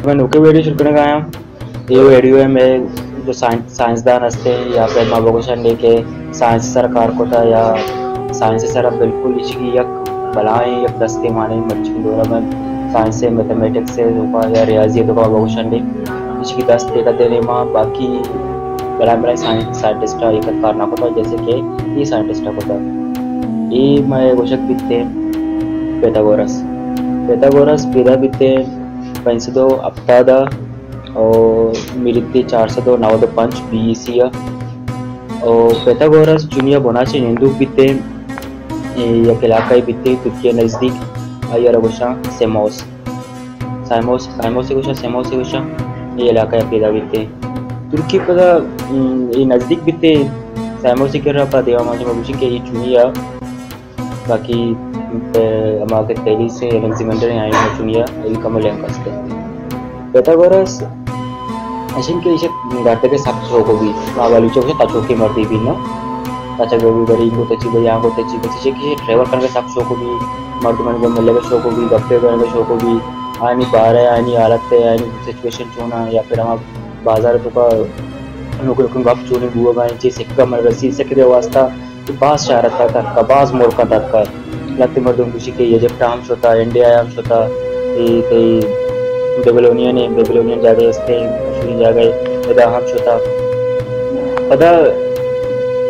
मैं नुके वीडियो शुरू करने आया ये वीडियो में जो साइंसदान असते या फिर माबोगोशन लेके साइंस सरकार को था या साइंस सर बिल्कुल इसकी यक बलाएं यक दस्ते माने मच्छी दोरा में साइंस से मैथमेटिक्स से होगा या रियाजी तो का माबोगोशन ले इसकी दस्ते का देने माँ बाकी बड़ा बड़ा साइंटिस्ट का एक करना होता जैसे कि ये साइंटिस्ट होता ये मैं गोशक बिकते पेथागोरस पैदा बिकते पैंसदो अप्तादा और मिलिते 402 नवद पंच BC और पेथागोरस जूनियर बोनाची निंदू बिते या इलाका बिते तुर्की नज़दीक आयर गोशा साइमोस से गोशा ये इलाका पैदा बिते तुर्की पदा ये नज़दीक बिते साइमोस के रहा देवा माजे मबुशी के ये जूनियर बाकी हमारे तेली से एलेक्जेंडर आई है जूनियर ये कमलें कसते पेथागोरस अशिन के इसे गाते के साथ को भी वाली चौक से ताचो की मर्दी भी ना ताचा गोभी गरी को तची गई यहाँ को तची किसी के ट्रेवल करने के साथ को भी मर्द मन को मिलने के शो को भी गप्पे करने के शो को भी आनी बाहर है आनी हालत है आनी सिचुएशन चुना या फिर हम बाजार तो का लोगों गप चुने बुआ गाय जी सिक्का मर रसी सिक्के वास्ता बास शारत का कबाज मोर का तक लगते मर्दों खुशी के ये जब टाइम्स होता इंडिया आम्स होता ये बेबीलोनियन जागे इसके मशहूरी जागे इधर हम होता पता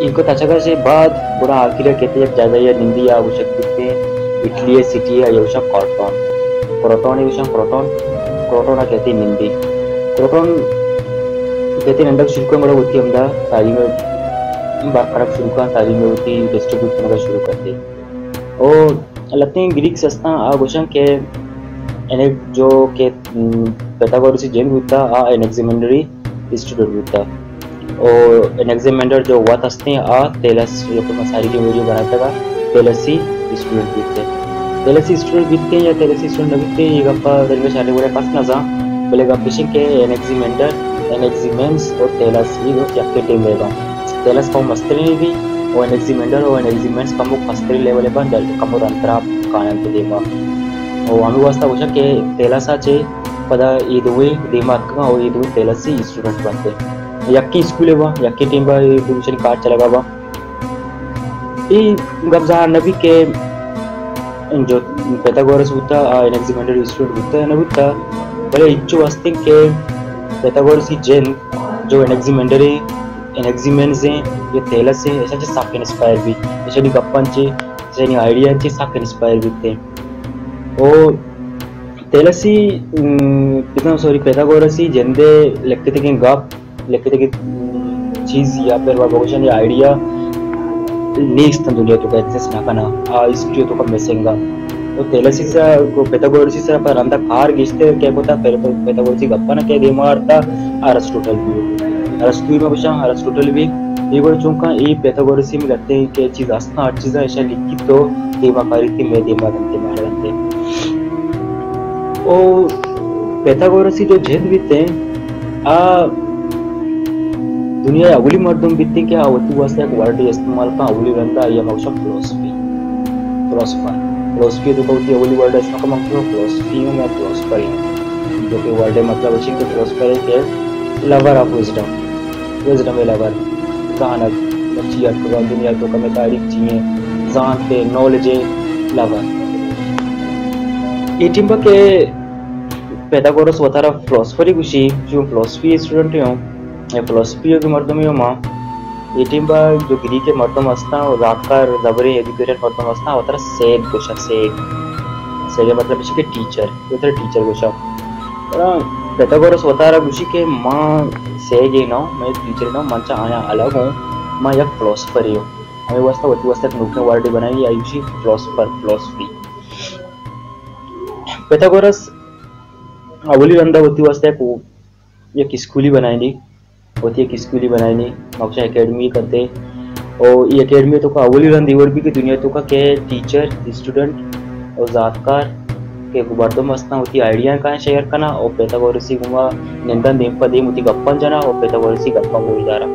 इनको तचका से बाद बुरा आखिर कहते हैं जागा ये निंदी या आवश्यक दिखते इटली सिटी या आवश्यक क्रोटोन कहते हैं निंदी क्रोटोन कहते नंदक शुल्क में होती हम दा तारी में बाखरक शुल्क तारी में होती डिस्ट्रीब्यूट करना शुरू करते और लगते हैं ग्रीक सस्ता आवश्यक के जो के पेथागोरस जैन होता एनेक्सिमेंडरी इंस्टीट्यूट होता और एनेक्सिमेंडर जो हुआ था तेलस जो सारी की वीडियो बनाता था तेलसी स्टूडेंट बीतते या तेलसी स्टूडेंट बीतते ये गप्पा रेलवे शाले बोले पास ना जा बोले गप्पिशिंग के एनेक्सिमेंस और तेलस ये दो क्या टीम रहेगा तेलस का मस्तरी भी और एनेक्सिमेंस का मुख मस्तरी लेवल पर जल्द कम और अंतरा कायम के देगा और आम्ही वास्ता होशा के तेलासाचे पदा ये दोवे दिमाग का और ये दोवे तेलासी स्टूडेंट बनते यक्की स्कूल है वह यक्की टीम बा ये दूसरी कार्ड चलेगा वह ये गब्ज़ार नबी के जो पेथागोरस होता एनेक्सिमेंडर स्टूडेंट होता है ना होता बड़े इच्छु वास्ते के पेथागोरस की जैन जो एनेक्सिमेंस हैं ये तेलस है ऐसा चीज़ साफ इंस्पायर भी ऐसा नहीं गप्पन चे ऐसा नहीं आइडिया चे साफ इंस्पायर भी थे और तेलसी पेथागोरसी जंदे लगते थे कि गप लगते थे कि चीज़ या फिर वाबोशन या आइडिया नेक्स्ट दुनिया तो का एक्सेस ना करना इसलिए तो का मिसेंगा तो तेलसी से को पेथागोरसी से पर अंदर कार गिसते क्या होता पेथागोरसी गप्पा ना क्या दे मारता अरिस्टोटल भी ये बड़े चौंका ये पेथागोरसी में लगते हैं कि चीज़ आस्था हर चीज़ ऐसा लिखी तो दिमाग थी मैं दिमाग मारते और पेथागोरसी जो जेद बीते दुनिया अवली मर्दों बीते क्या आवती वास्ते एक वर्ड इस्तेमाल का अवली रंदा या मौशा फिलोसफी तो कहती अवली वर्ड इसमें का मतलब फिलोसफी में फिलोसफर है जो कि वर्ड मतलब अच्छी तो फिलोसफर है कि लवर ऑफ विजडम लवर जानक बच्ची अटका दुनिया तो कम तारीफ चाहिए जानते नॉलेज लवर ये टीम के पेथागोरस वतारा फिलोसफरी कुशी जो फिलोसफी स्टूडेंट हो या फिलोसफी के मर्दों में माँ ये टीम जो ग्रीक के मर्दों मस्ता और राकार जबरी एजुकेटेड मर्दों मस्ता वतारा सेड कुशा सेड मतलब इसी के टीचर कुशा पेथागोरस वतारा कुशी के माँ सेड ये ना मैं टीचर ना मंचा आया अलग हूँ माँ एक फिलोसफर हूँ हमें वास्ता नुके वर्ड बनाई आयुषी फिलोसफी पेथागोरस अवली रंदा होती वास्ते एक स्कूली बनाई मौका एकेडमी करते और ये एकेडमी तो का अवली रंद इवर भी की दुनिया तो का के टीचर स्टूडेंट और जातकार के गुबारदो मस्ता होती आइडिया का शेयर करना और पेथागोरसी गुमा निंदन देम पदे मुती गप्पन जना और पेथागोरसी गप्पा बोल जा रहा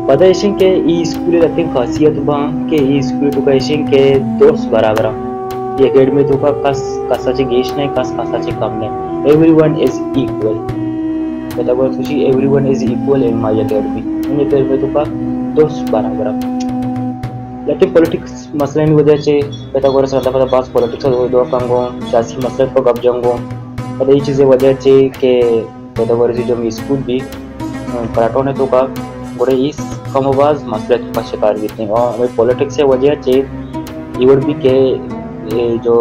पता है के ई स्कूल लगते खासियत बा के ई स्कूल तो का के दोस्त बराबर ये एकेडमी तो का कसाचे गेश नहीं कसाचे कम नहीं everyone is equal. Pythagoras कुशी everyone is equal in my academy. In academy तो का दोस्त बराबर. लेकिन पॉलिटिक्स मसले नहीं वजह से pythagoras रहता पता बास पॉलिटिक्स का दो कंगो सियासी मसले पर गप जंगो पता ये चीज़ें वजह से के pythagoras जो मैं स्कूल भी कराटो ने तो का बड़े इस कमवाज मसले का शिकार भी थे और हमें पॉलिटिक्स से वजह से इवन भी के जो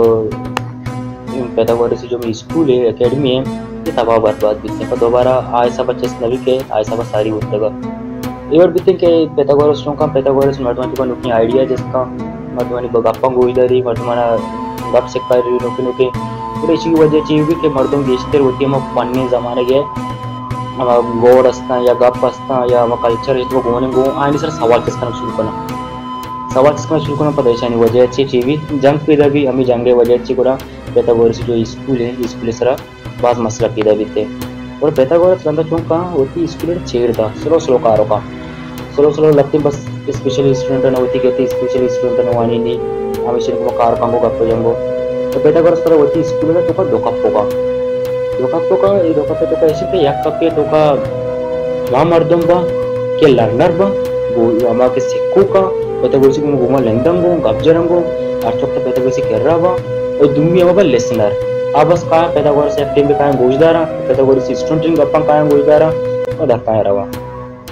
pythagoras जो मैं स्कूल है एकेडमी है ये तबाह बर्बाद भी थे पर दोबारा आयसा बच्चे नवी के आयसा का सारी होता है इवन भी थे कि pythagoras का pythagoras मर्दवानी का नुकनी आइडिया जिसका मर्दवानी बगापा गोइदरी मर्दवाना गप से कर नुके नुके पूरे इसी की वजह से भी कि मर्दों की इश्तेर होती है हम पन्ने ज़माने के गोड असता या गप असता या कल्चर इतना घूमने गो आने सर सवाल किसका शुरू करना परेशानी वजह अच्छी चीज़ जंग पैदा भी हमें जंगे वजह अच्छी कोरा pythagoras जो स्कूल है स्कूल सरा बाज मसला पैदा भी थे और pythagoras रंधा चूँ कहाँ होती स्कूल छेड़ था स्लो कारों का स्लो लगते बस स्पेशल स्टूडेंट ने होती कहती स्पेशल स्टूडेंट ने वानी नहीं हमें सिर्फ वो कार कांगो गप जंगो तो pythagoras तरह होती स्कूल में तो का दो कप का ऐसे के एक कप के तो का वहाँ मर्दों बा के लर्नर बा वो वहाँ के सिक्कों का pythagoras को घुमा लेंदम गो गप जरंगो और चौक तो pythagoras कर रहा बा और दुनिया में बा लिसनर अब बस कहाँ pythagoras एक्टिव में कहाँ गोजदारा pythagoras स्टूडेंट गप्पा कहाँ गोजदारा और धक्का है रहा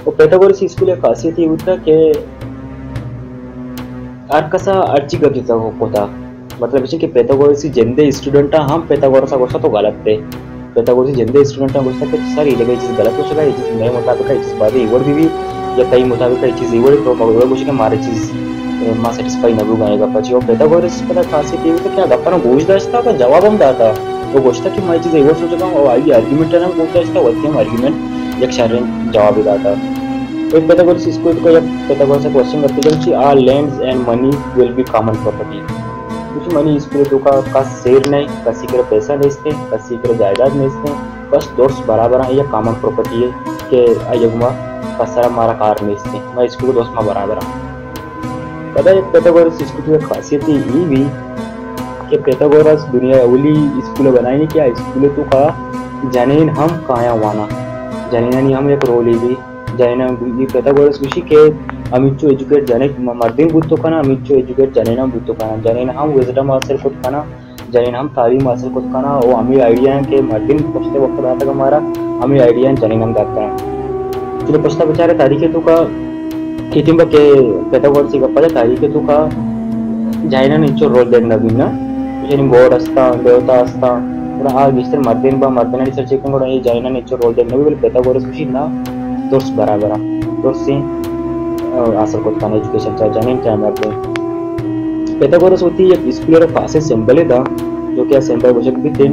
और pythagoras स्कूल एक खासियत ये होता कि आर कसा अर्जी कर देता हो कोता मतलब इसे कि pythagoras जिंदे स्टूडेंट हम pythagoras का गोश्ता तो गलत थे pythagoras जिंदे स्टूडेंट गोश्ता के सारी लगे चीज गलत हो सका ये चीज नए मुताबिक है चीज बातें इवर भी या कई मुताबिक है चीज इवर तो मगर कुछ के मारे चीज मां सेटिस्फाई न होगा पची और pythagoras पता खासियत ये तो क्या गप्पा ना गोश्त दास्ता का जवाब हम दाता तो गोश्ता की मैं चीज इवर सोचता हूं और आई आर्गुमेंट ना गोश्त दास्ता होती है आर्गुमेंट एक शायरी जवाब दाता एक pythagoras इसको तो एक pythagoras से क्वेश्चन करते हैं कि are lands and money will be common property कुछ मनी स्कूल तो का शेयर नहीं किसी के पैसा नहीं किसी के जायदाद नहीं बस दोस्त बराबर है ये कॉमन प्रॉपर्टी है कि आयुमा का सारा मारा कार नहीं मैं स्कूल दोस्त में बराबर हूँ पता है pythagoras स्कूल की खासियत ये भी कि pythagoras दुनिया अवली स्कूल बनाई नहीं क्या स्कूल तो का जनेन हम काया वाना जनेन हम एक रोल भी जनेन ये pythagoras विषय के अमिचो एजुकेट जाने मर्दिन बुद्धो खाना अमिचो एजुकेट जाने बुद्धो खाना जाने हम विजडम हासिल खुद खाना जाने हम तालीम हासिल खुद खाना और हमें आइडिया है कि मर्दिन पछते वक्त रहा था हमारा हमें आइडिया जाने हम गाता है चलो पछता बेचारे तारीखे तो का कितिम के pythagoras का पता तारीखे तो का जाने नीचो रोल देखना भी ना यानी गॉड असता देवता असता और आ विस्तर मर्दिन बा मर्दिन रिसर्च चेकिंग और ये जाने नीचो रोल देखना भी pythagoras विषय ना दोस्त बराबर दोस्त से आसर को खाना एजुकेशन चाहे जाने क्या मैं pythagoras होती है स्कूल का फासे सिंबल है जो क्या सिंबल हो सकती है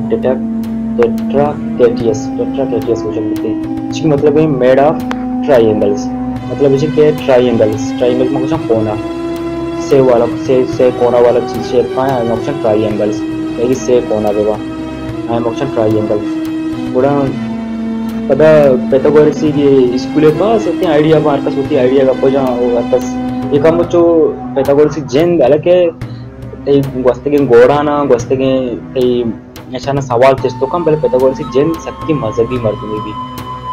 टेट्राकेटियस हो सकती है इसका मतलब है मेड ऑफ ट्रायंगल्स मतलब इसे क्या ट्रायंगल्स में कुछ कोना से कोना वाला चीज शेप का है ऑप्शन ट्रायंगल्स यानी से कोना देगा आई एम ऑप्शन ट्रायंगल्स पूरा पता pythagoras ये स्कूल का सत्य आइडिया मार्कस होती आइडिया का पजा और अतस ये काम जो pythagoras जेन अलग है ते गोस्ते के गोड़ाना गोस्ते के ते ऐसा ना सवाल चेस्तो कम पहले pythagoras जेन सत्य मजहबी मर्दों भी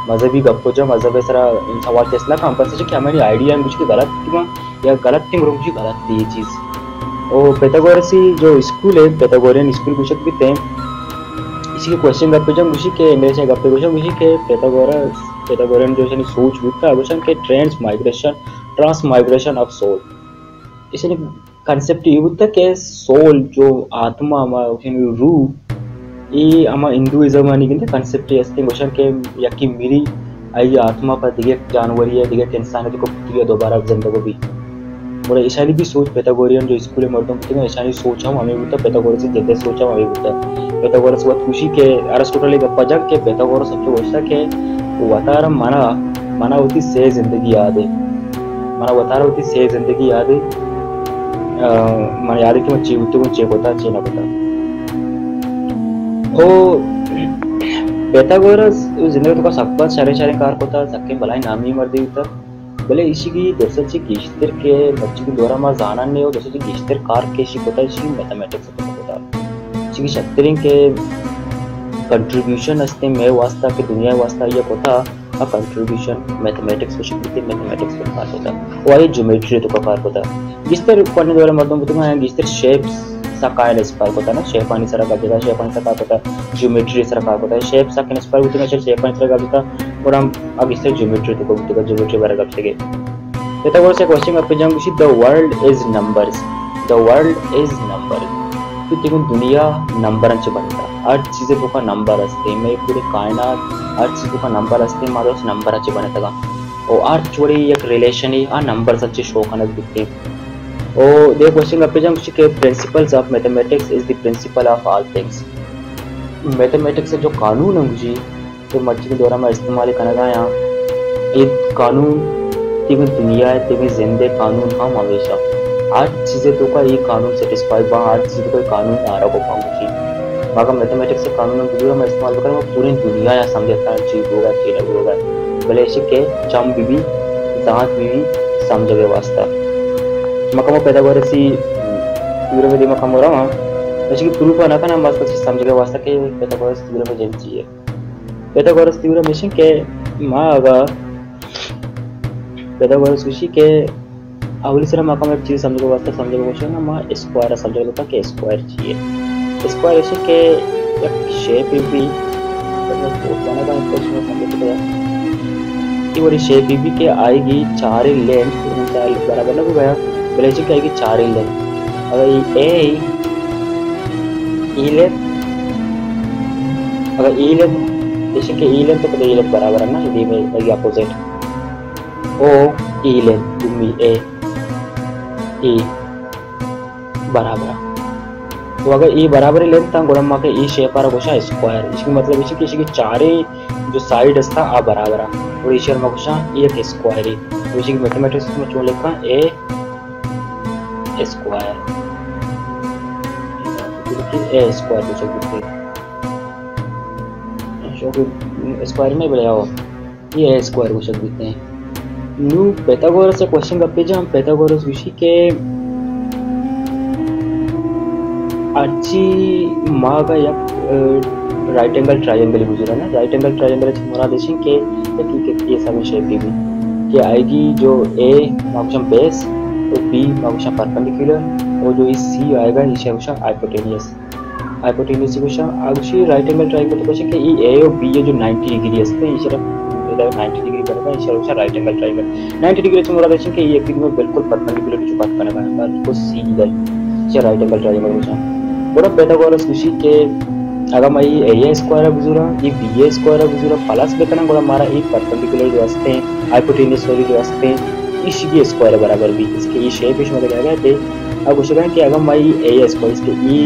मजहबी गप्पो जो मजहब सरा सवाल चेसला काम पर से क्या हमारी आइडिया में कुछ गलत थी या गलत थी मुझे कुछ गलत थी ये चीज और pythagoras जो स्कूल है pythagorean स्कूल कुछ भी थे इसी के क्वेश्चन गप्पे जो मुझे के इंग्लिश है गप्पे कुछ मुझे के pythagorean जो है सोच बुता है के ट्रांस माइग्रेशन ऑफ सोल इसने कांसेप्ट ये होता है कि सोल जो आत्मा हमारा रूह ये हमारा हिंदुइज्म मानी कि कांसेप्ट ऐसे क्वेश्चन के यकी मेरी आई आत्मा पर दिगे जानवर है दिगे इंसान है को पुत्री दोबारा जिंदगी भी और ऐशानी भी सोच pythagorean जो स्कूल में मर्दों की ऐशानी सोच हम हमें होता pythagoras जैसे सोचा हमें होता pythagoras बहुत खुशी के अरिस्टोटल का पजक के pythagoras सबसे वैसा के वतार माना होती से जिंदगी याद है माना वतार होती से जिंदगी याद है माना याद है कि मैं चीवते को चेक होता चेना पता ओ pythagoras जिंदगी तो का सबका सारे कार होता सबके भलाई नामी मर्दी होता भले इसी की दरअसल से गिश्तर के बच्चे के द्वारा मां जाना नहीं हो दरअसल गिश्तर कार के शिक होता है इसी मैथमेटिक्स से पता होता इसी की शक्तिरिंग के कंट्रीब्यूशन असते मे वास्ता की दुनिया वास्ता ये होता आ कंट्रीब्यूशन मैथमेटिक्स को शिकते मैथमेटिक्स को कार होता और ये ज्योमेट्री तो कार होता गिस्तर पढ़ने द्वारा मर्दों बुतुंगा गिस्तर शेप्स सा काय स्पार्क होता ना शेप आणि सरा गजदा शेप आणि सरा होता ज्योमेट्री सरा का होता शेप सा के स्पार्क बुतुंगा शेप आणि सरा गजदा और हम अब गिस्तर ज्योमेट्री तो बुतुंगा ज्योमेट्री बारे गप से Pythagoras से क्वेश्चन आप जाऊंगी see the world is numbers the world is number तो देखून दुनिया नंबरांचे बनता हर चीज़े तुका नंबर असते मैं पूरे कायनात हर चीज़ तुका नंबर असते मारो उस नंबराचे बनता का और हर जोड़ी एक रिलेशन ही आ नंबर सच्चे शो करने दिखते और दे क्वेश्चन आप जाऊंगी के principles of mathematics is the principle of all things mathematics जो कानून है मुझे तो मर्जी के द्वारा मैं इस्तेमाल करना गाया एक कानून तीन दुनिया है तीन जिंदे कानून हम हमेशा हर चीज़ें तो का ये कानून सेटिस्फाई बा हर चीज़ कोई कानून आ रहा को पाऊंगी बाका मैथमेटिक्स से कानून बुजुर्ग मैं इस्तेमाल कर मैं पूरी दुनिया या समझता चीज होगा चीज होगा भले ऐसे के चम बीबी दांत बीबी समझे वास्ता मका मैं पैदावार सी पूरे में दिमाग कम हो रहा हूँ ऐसे कि प्रूफ ना करना बस कुछ समझे वास्ता के पैदावार तीव्र में जल चाहिए पैदावार तीव्र में के माँ अगर पैदावार खुशी के अवली सर माका में चीज समझने वास्ते समझने को क्वेश्चन ना मां स्क्वायर समझ लो कि स्क्वायर चाहिए स्क्वायर ऐसे के एक शेप भी मैं बताने का क्वेश्चन समझ तो ये वाली शेप भी के आएगी 4 लेंथ 4 बराबर ना हो गया बोले ऐसे कि आएगी 4 लेंथ अगर ये ई लेंथ अगर ई लेंथ जैसे कि ई लेंथ तो पता ई लेंथ बराबर है ना ये में अपोजिट ओ ई लेंथ तुम्ही ए ई बराबर तो अगर ई बराबर लेंथ था गुणम के ई शेप आ रहा स्क्वायर इसकी मतलब इसी की चारे जो साइड था आ बराबर और ईश्वर में कुछ एक स्क्वायर ही तो इसी की मैथमेटिक्स में चुन लिखा ए स्क्वायर ए स्क्वायर कुछ लिखते स्क्वायर में बढ़िया हो ये ए स्क्वायर कुछ लिखते हैं न्यू पैथागोरस से क्वेश्चन करते हैं हम पैथागोरस विषय के अच्छी माँ का या राइट एंगल ट्रायंगल गुजरा ना राइट एंगल ट्रायंगल हमारा देखें के ये सब शेप भी कि आएगी जो ए मार्क्सम बेस और बी मार्क्सम परपेंडिकुलर और जो इस सी आएगा इसे हमेशा हाइपोटेनियस हाइपोटेनियस को आगे राइट एंगल ट्रायंगल तो कि ये ए और बी जो 90 डिग्री असते इसे 90 डिग्री बनेगा इसे हमेशा राइट एंगल ट्रायंगल 90 डिग्री से हमारा देखें कि ये एक में बिल्कुल परपेंडिकुलर जो बात करना है उसको सी इधर इसे राइट एंगल ट्रायंगल हमेशा बड़ा पैथागोरस विषय के अगर मैं ए स्क्वायर है बुजुरा ये बी स्क्वायर है बुजुरा प्लस बेतना गोड़ा हमारा एक परपेंडिकुलर जो असते हैं हाइपोटेन्यूस वाली जो असते हैं इसी की स्क्वायर बराबर भी इसके ये शेप इसमें लगा गया थे अब कुछ कहें कि अगर मैं ए स्क्वायर इसके ई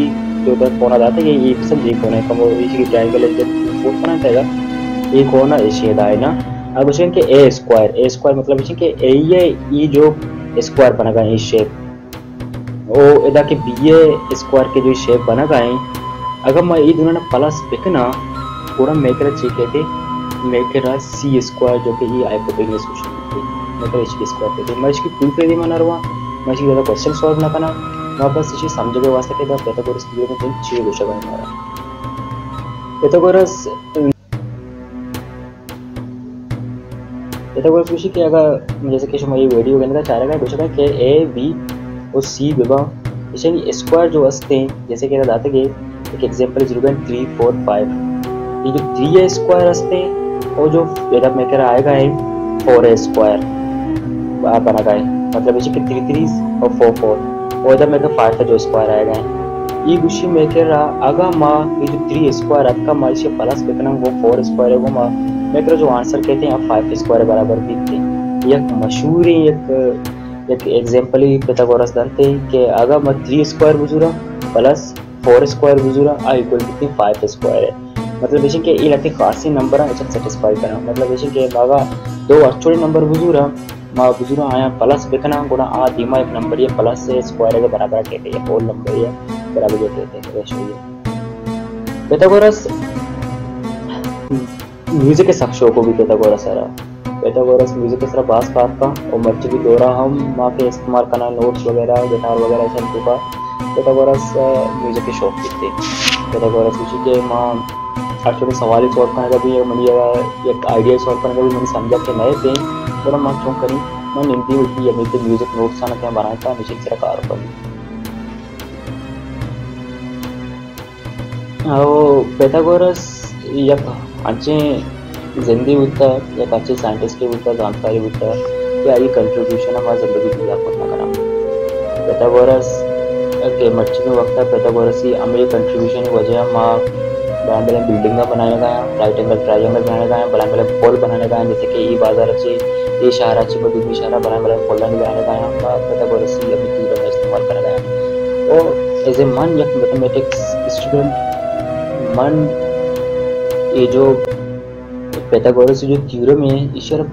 जो तक कोना जाता है ये सब एक कोना कम इसी की ट्रायंगल जब फोर्थ कोना था एक कोना ऐसे है ना अब कुछ कहें कि ए स्क्वायर मतलब इसी के ए जो स्क्वायर बना गया इस शेप ओ इधर के बी स्क्वायर के जो शेप बना गए अगर मैं ये दोनों प्लस देखना पूरा मेकरा चेक कहते मेकरा सी स्क्वायर जो कि ये हाइपोटेन्यूस क्वेश्चन मेकरा इसकी स्क्वायर कहते मैं इसकी प्रूफ दे मना रहा मैं इसकी ज़्यादा क्वेश्चन सॉल्व ना करना मैं बस इसे समझ के वास्ते के पैथागोरस की में कोई चीज क्वेश्चन है हमारा पैथागोरस विषय के अगर जैसे कि मैं ये वीडियो के अंदर चाह रहा है क्वेश्चन है कि ए बी और सी विभाग जैसे स्क्वायर जो असते हैं जैसे कि बताते कि एक एग्जांपल 0.3 4 5 ये जो 3 स्क्वायर असते हैं और जो इधर में कह रहा आएगा है 4 स्क्वायर बना गया मतलब इसे कि 3 3 और 4 4 और इधर में का 5 का जो स्क्वायर आएगा ये गुशी में कह रहा अगर माँ ये जो 3 स्क्वायर आपका माँ इसे प्लस बेतना वो 4 स्क्वायर है वो माँ मैं कह जो आंसर कहते हैं 5 स्क्वायर बराबर भी थे एक मशहूर एक एग्जांपल ही पैथागोरस जानते हैं कि अगर मैं 3 स्क्वायर बुजुरा प्लस 4 स्क्वायर बुजुरा आ इक्वल टू 5 स्क्वायर है मतलब जैसे कि ये लगते कासी नंबर है इसे सेटिस्फाई करना मतलब जैसे कि बागा दो एक्चुअल नंबर बुजुरा माँ बुजुरा आया प्लस देखना गुणा आ धीमा एक नंबर ये प्लस से स्क्वायर के बराबर कहते हैं होल नंबर ये बराबर जो कहते हैं रेशो ये पैथागोरस म्यूजिक के साक्ष्यों को भी पैथागोरस है पैथागोरस म्यूजिक के तरफ बास बात का और मर्जी भी दौरा हम माँ के इस्तेमाल करना नोट्स वगैरह गिटार वगैरह सब का पैथागोरस म्यूजिक के शौक थे पैथागोरस उसी के माँ एक्चुअली सवाल सॉल्व करने का भी मैंने एक आइडिया सॉल्व करने का भी मैंने समझा के नए थे और मैं चूँ करी मैं निंदी होती है मेरे म्यूजिक नोट्स आना क्या बनाया था निश्चित से कार पर पैथागोरस एक अच्छे जिंदगी होता एक अच्छे साइंटिस्ट के होता जानकारी होता कि आई कंट्रीब्यूशन हमारी जिंदगी दिया होता करा पैथागोरस के मच्छी में वक्त पैथागोरस ही हमारी कंट्रीब्यूशन की वजह माँ बड़ा बड़ा बिल्डिंग बनाने का राइट एंगल ट्रायंगल बनाने का बड़ा बड़ा पोल बनाने का जैसे कि ये बाजार अच्छे ये शहर अच्छे दूसरी शहर बड़ा बड़ा पोल बनाने का पैथागोरस ही अभी थ्योरम इस्तेमाल करने का और एज ए मन एक मैथमेटिक्स स्टूडेंट मन ये जो पैथागोरस जो थ्योरम है इशारा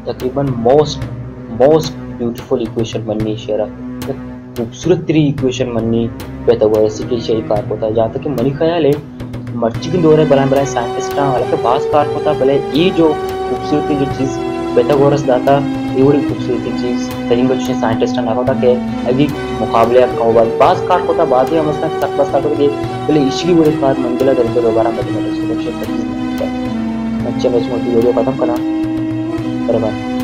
तकरीबन मोस्ट ब्यूटीफुल इक्वेशन बननी इशारा खूबसूरत तरी इक्वेशन बननी पैथागोरस की शही कार होता है जहाँ तक कि मनी ख्याल है मर्ची के दौरे बड़ा साइंटिस्ट वाला बास कार होता भले ये जो खूबसूरती जो चीज़ पैथागोरस दाता ये बड़ी खूबसूरती चीज़ कहीं बच्चे साइंटिस्ट ना होता कि अभी मुकाबले बास कार होता बाद ही हम उसका तक बस काटो कि पहले इसी बड़े कार मंजिला तरीके दोबारा मैथमेटिक्स अच्छे बच्चों वीडियो खत्म करा बराबर।